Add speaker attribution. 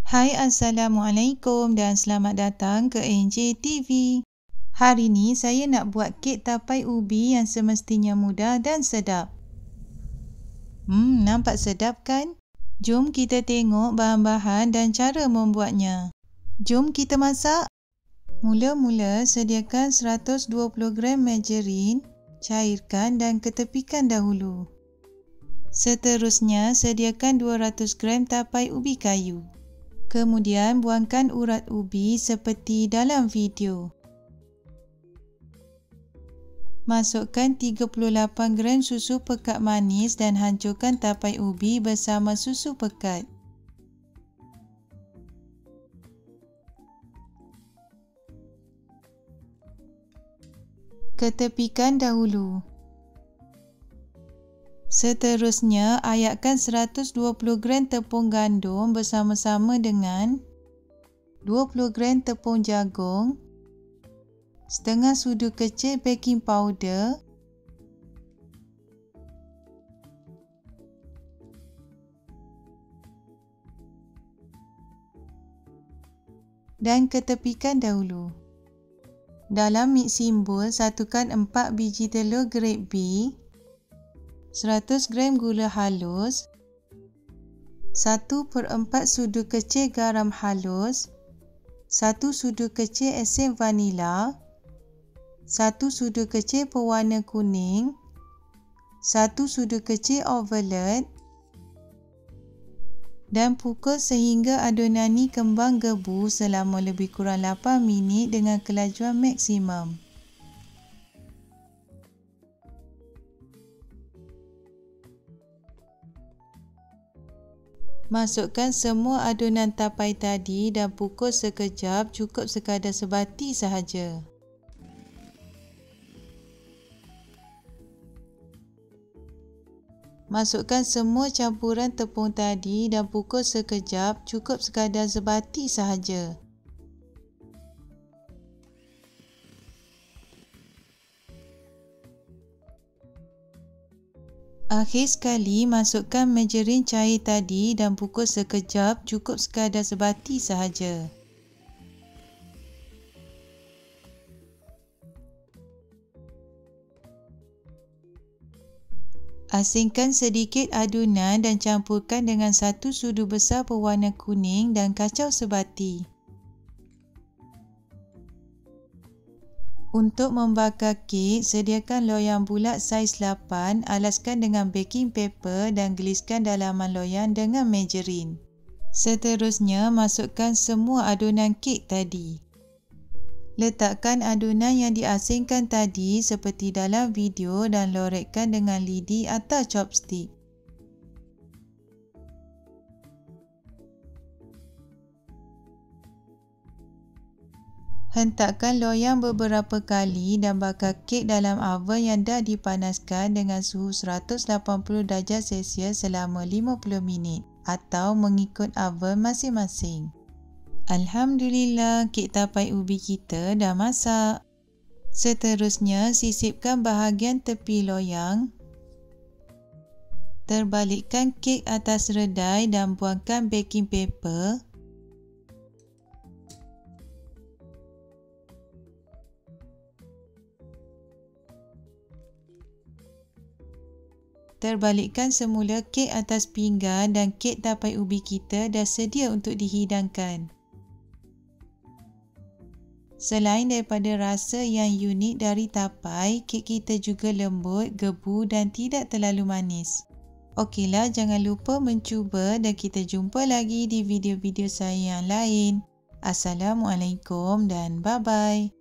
Speaker 1: Hai, Assalamualaikum dan selamat datang ke NJ TV. Hari ni saya nak buat kek tapai ubi yang semestinya mudah dan sedap. Nampak sedap kan? Jom kita tengok bahan-bahan dan cara membuatnya. Jom kita masak. Mula-mula sediakan 120 gram margarin, cairkan dan ketepikan dahulu. Seterusnya, sediakan 200 gram tapai ubi kayu. Kemudian, buangkan urat ubi seperti dalam video. Masukkan 38 gram susu pekat manis dan hancurkan tapai ubi bersama susu pekat. Ketepikan dahulu. Seterusnya, ayatkan 120 gram tepung gandum bersama-sama dengan 20 gram tepung jagung, setengah sudu kecil baking powder, dan ketepikan dahulu. Dalam mixing bowl, satukan 4 biji telur grade B, 100 gram gula halus, 1/4 sudu kecil garam halus, 1 sudu kecil esen vanila, 1 sudu kecil pewarna kuning, 1 sudu kecil ovalet, dan pukul sehingga adunan ni kembang gebu selama lebih kurang 8 minit dengan kelajuan maksimum. Masukkan semua adunan tapai tadi dan pukul sekejap, cukup sekadar sebati sahaja. Masukkan semua campuran tepung tadi dan pukul sekejap, cukup sekadar sebati sahaja. Akhir sekali, masukkan margarin cair tadi dan pukul sekejap, cukup sekadar sebati sahaja. Asingkan sedikit adunan dan campurkan dengan 1 sudu besar pewarna kuning dan kacau sebati. Untuk membakar kek, sediakan loyang bulat saiz 8, alaskan dengan baking paper dan geliskan dalaman loyang dengan margarin. Seterusnya, masukkan semua adunan kek tadi. Letakkan adunan yang diasingkan tadi seperti dalam video dan lorekkan dengan lidi atau chopstick. Hentakkan loyang beberapa kali dan bakar kek dalam oven yang dah dipanaskan dengan suhu 180 darjah Celsius selama 50 minit atau mengikut oven masing-masing. Alhamdulillah, kek tapai ubi kita dah masak. Seterusnya, sisipkan bahagian tepi loyang. Terbalikkan kek atas redai dan buangkan baking paper. Terbalikkan semula kek atas pinggan dan kek tapai ubi kita dah sedia untuk dihidangkan. Selain daripada rasa yang unik dari tapai, kek kita juga lembut, gebu dan tidak terlalu manis. Okeylah, jangan lupa mencuba dan kita jumpa lagi di video-video saya yang lain. Assalamualaikum dan bye-bye.